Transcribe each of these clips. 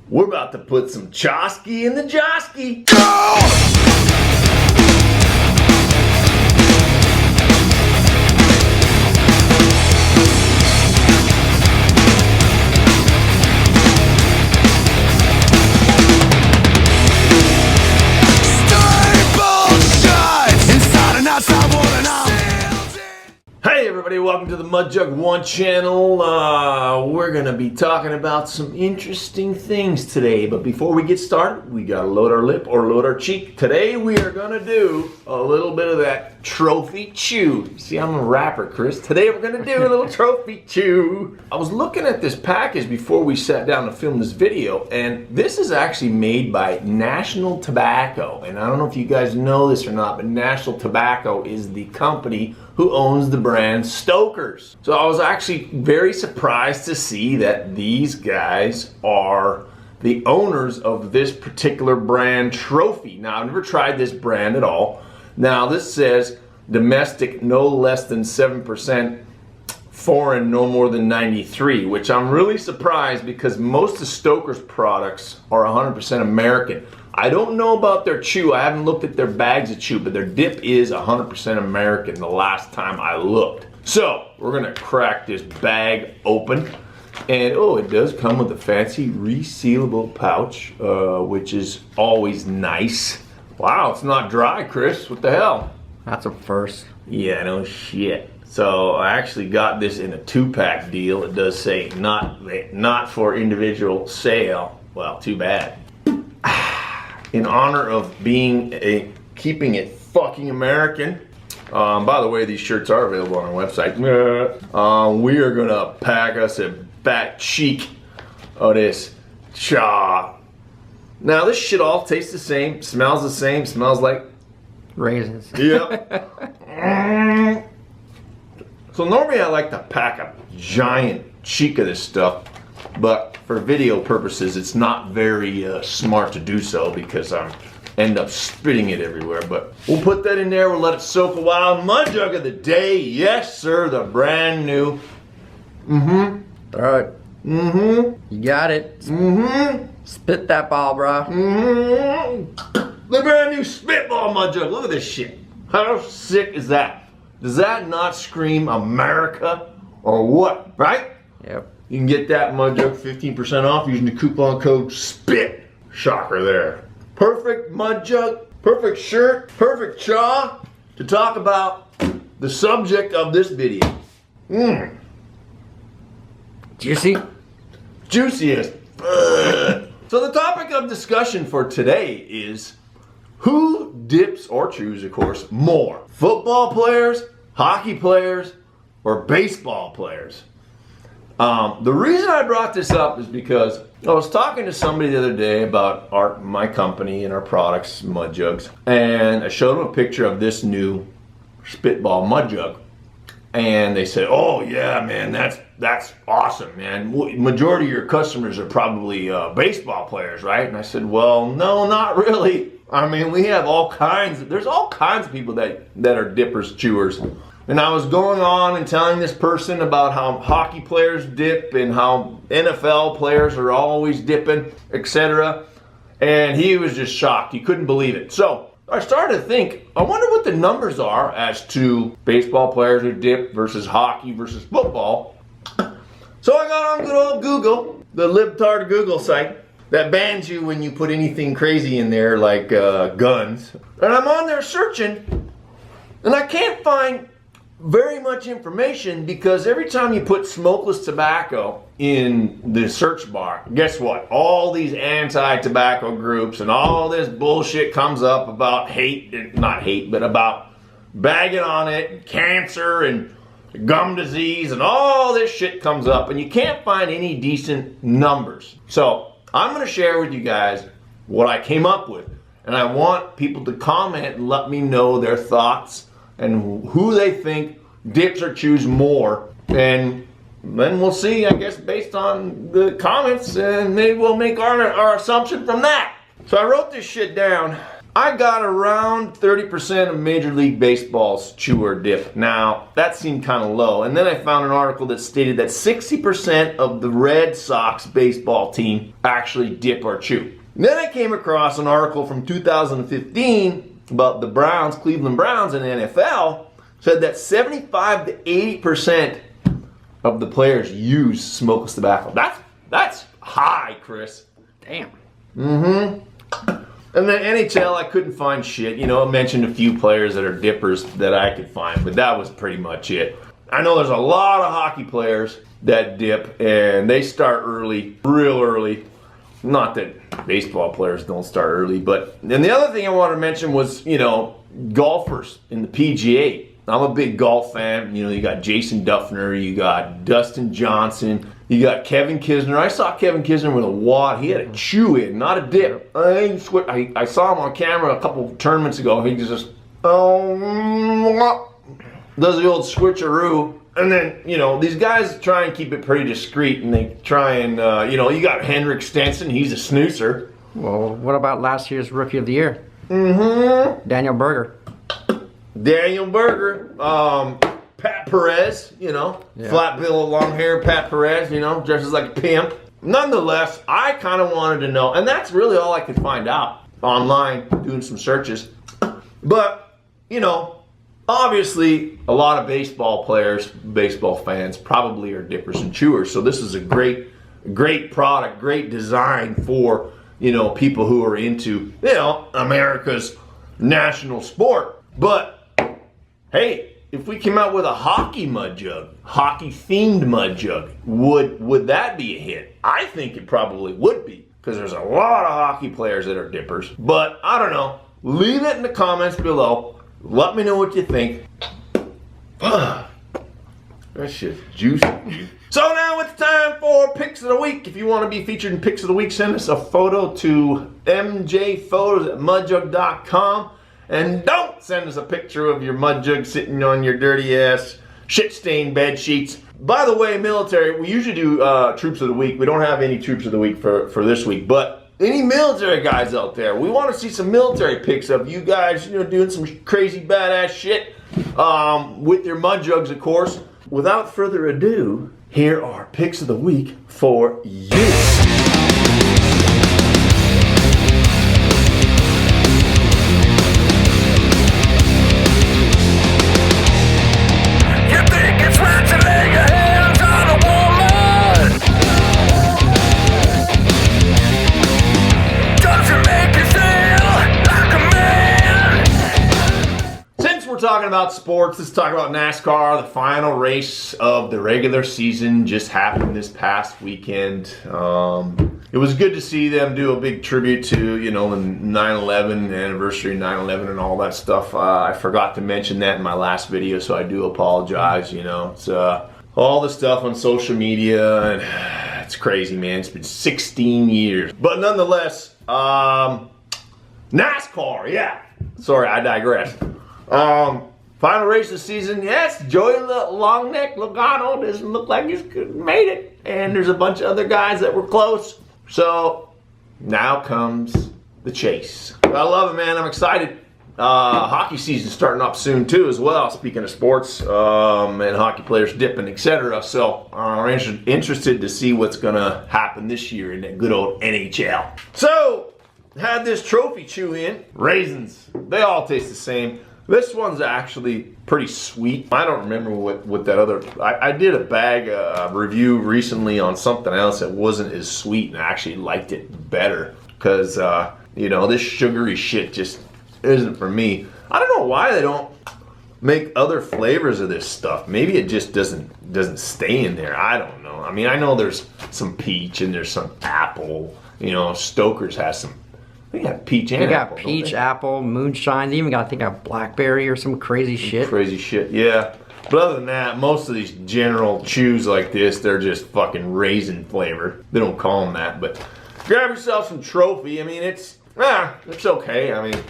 We're about to put some Chosky in the Josky. Hey everybody, welcome to the Mud Jug 1 channel. We're going to be talking about some interesting things today. But before we get started, we got to load our lip or load our cheek. Today we are going to do a little bit of that trophy chew. See, I'm a rapper, Chris. Today we're going to do a little trophy chew. I was looking at this package before we sat down to film this video, and this is actually made by National Tobacco. And I don't know if you guys know this or not, but National Tobacco is the company who owns the brand Stoker's. So I was actually very surprised to see that these guys are the owners of this particular brand trophy. Now, I've never tried this brand at all. Now, this says domestic no less than 7%, foreign no more than 93, which I'm really surprised because most of Stoker's products are 100% American. I don't know about their chew. I haven't looked at their bags of chew, but their dip is 100% American the last time I looked. So we're gonna crack this bag open. And oh, it does come with a fancy resealable pouch, which is always nice. Wow, it's not dry, Chris. What the hell? That's a first. Yeah, no shit. So I actually got this in a 2-pack deal. It does say not for individual sale. Well, too bad. In honor of keeping it fucking American. By the way, these shirts are available on our website. We are gonna pack us a fat cheek of this chaw. Now this shit all tastes the same, smells the same, smells like raisins. Yep. So normally I like to pack a giant cheek of this stuff, but for video purposes it's not very smart to do so because I end up spitting it everywhere. But we'll put that in there, we'll let it soak a while. Mud Jug of the day, yes sir, the brand new. Throw it. You got it. Spit that ball, bro. The brand new Spitball Mud Jug. Look at this shit. How sick is that? Does that not scream America or what, right? Yep. You can get that Mud Jug 15% off using the coupon code SPIT. Shocker there. Perfect Mud Jug, perfect shirt, perfect chaw to talk about the subject of this video. Juicy? Juiciest. So the topic of discussion for today is who dips or chews, of course, more? Football players, hockey players, or baseball players? The reason I brought this up is because I was talking to somebody the other day about my company and our products, Mud Jugs, and I showed them a picture of this new Spitball Mud Jug, and they said, "Oh yeah, man, that's awesome, man. Majority of your customers are probably baseball players, right?" And I said, "Well, no, not really. I mean, we have there's all kinds of people that are dippers, chewers." And I was going on and telling this person about how hockey players dip and how NFL players are always dipping, etc. And he was just shocked. He couldn't believe it. So I started to think, I wonder what the numbers are as to baseball players who dip versus hockey versus football. So I got on good old Google, the libtard Google site that bans you when you put anything crazy in there like guns. And I'm on there searching, and I can't find very much information because every time you put smokeless tobacco in the search bar, guess what? All these anti-tobacco groups and all this bullshit comes up about not hate, but about bagging on it, cancer and gum disease, and all this shit comes up, and you can't find any decent numbers. So I'm going to share with you guys what I came up with, and I want people to comment and let me know their thoughts and who they think dips or chews more, and then we'll see, I guess, based on the comments, and maybe we'll make our assumption from that. So I wrote this shit down. I got around 30% of Major League Baseball's chew or dip. Now, that seemed kind of low. And then I found an article that stated that 60% of the Red Sox baseball team actually dip or chew. Then I came across an article from 2015 about the Browns, Cleveland Browns in the NFL, said that 75 to 80% of the players use smokeless tobacco. That's high, Chris. Damn. And then NHL, I couldn't find shit. You know, I mentioned a few players that are dippers that I could find, but that was pretty much it. I know there's a lot of hockey players that dip, and they start early, real early. Not that baseball players don't start early, but then the other thing I wanted to mention was, you know, golfers in the PGA. I'm a big golf fan. You know, you got Jason Duffner, you got Dustin Johnson, you got Kevin Kisner. I saw Kevin Kisner with a wad. He had a chew in, not a dip. I saw him on camera a couple of tournaments ago. He just does the old switcheroo. And then, you know, these guys try and keep it pretty discreet, and they try and, you know, you got Henrik Stenson. He's a snoozer. Well, what about last year's Rookie of the Year? Daniel Berger. Daniel Berger, Pat Perez, you know, flat bill, long hair, Pat Perez, you know, dresses like a pimp. Nonetheless, I kind of wanted to know, and that's really all I could find out online, doing some searches. But, you know, obviously, a lot of baseball players, baseball fans, probably are dippers and chewers. So this is a great product, great design for, you know, people who are into, you know, America's national sport. But hey, if we came out with a hockey mud jug, hockey-themed mud jug, would that be a hit? I think it probably would be, because there's a lot of hockey players that are dippers. But I don't know. Leave it in the comments below. Let me know what you think. That shit's juicy, dude. So now it's time for Picks of the Week. If you want to be featured in Picks of the Week, send us a photo to mjphotos@mudjug.com. And don't send us a picture of your mud jug sitting on your dirty ass, shit-stained bed sheets. By the way, military, we usually do Troops of the Week. We don't have any Troops of the Week for this week. But any military guys out there, we want to see some military pics of you guys, you know, doing some crazy badass shit with your mud jugs, of course. Without further ado, here are Picks of the Week for you. Talking about sports, let's talk about NASCAR. The final race of the regular season just happened this past weekend. It was good to see them do a big tribute to, you know, the 9/11 anniversary, 9/11 and all that stuff. I forgot to mention that in my last video, so I do apologize. You know, it's all the stuff on social media, and it's crazy, man. It's been 16 years, but nonetheless, NASCAR. Yeah, sorry, I digress. Final race of the season, yes, Joey Longneck Logano doesn't look like he's made it. And there's a bunch of other guys that were close. So, now comes the chase. I love it, man. I'm excited. Hockey season's starting up soon, too, as well. Speaking of sports, and hockey players dipping, etc. So, I'm interested to see what's going to happen this year in that good old NHL. So, had this trophy chew in. Raisins. They all taste the same. This one's actually pretty sweet. I don't remember what that other... I did a bag review recently on something else that wasn't as sweet, and I actually liked it better. Because, you know, this sugary shit just isn't for me. I don't know why they don't make other flavors of this stuff. Maybe it just doesn't stay in there. I don't know. I mean, I know there's some peach and there's some apple. You know, Stoker's has some... They got peach and apple. They got peach, apple, moonshine. They even got, I think, a blackberry or some crazy shit. Crazy shit, yeah. But other than that, most of these general chews like this, they're just fucking raisin flavor. They don't call them that, but grab yourself some trophy. I mean, it's okay. I mean,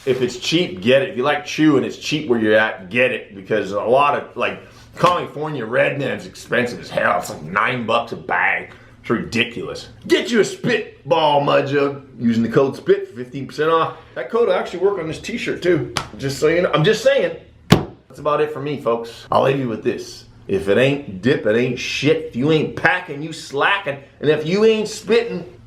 if it's cheap, get it. If you like chew and it's cheap where you're at, get it. Because a lot of, like, California Red Man's expensive as hell. It's like $9 a bag. It's ridiculous. Get you a spit Spitball Mud Jug using the code SPIT for 15% off. That code will actually work on this t-shirt too. Just so you know. I'm just saying. That's about it for me, folks. I'll leave you with this. If it ain't dip, it ain't shit. If you ain't packing, you slacking. And if you ain't spitting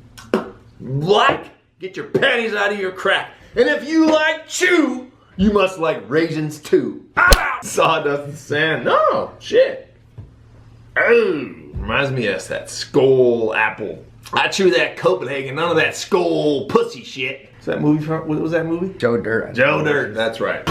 black, get your panties out of your crack. And if you like chew, you must like raisins too. Ah! Sawdust and sand. No, shit. Oh, reminds me of that Skull apple. I chew that Copenhagen, none of that Skull pussy shit. What's that movie from? What was that movie? Joe Dirt. Joe Dirt, that's right.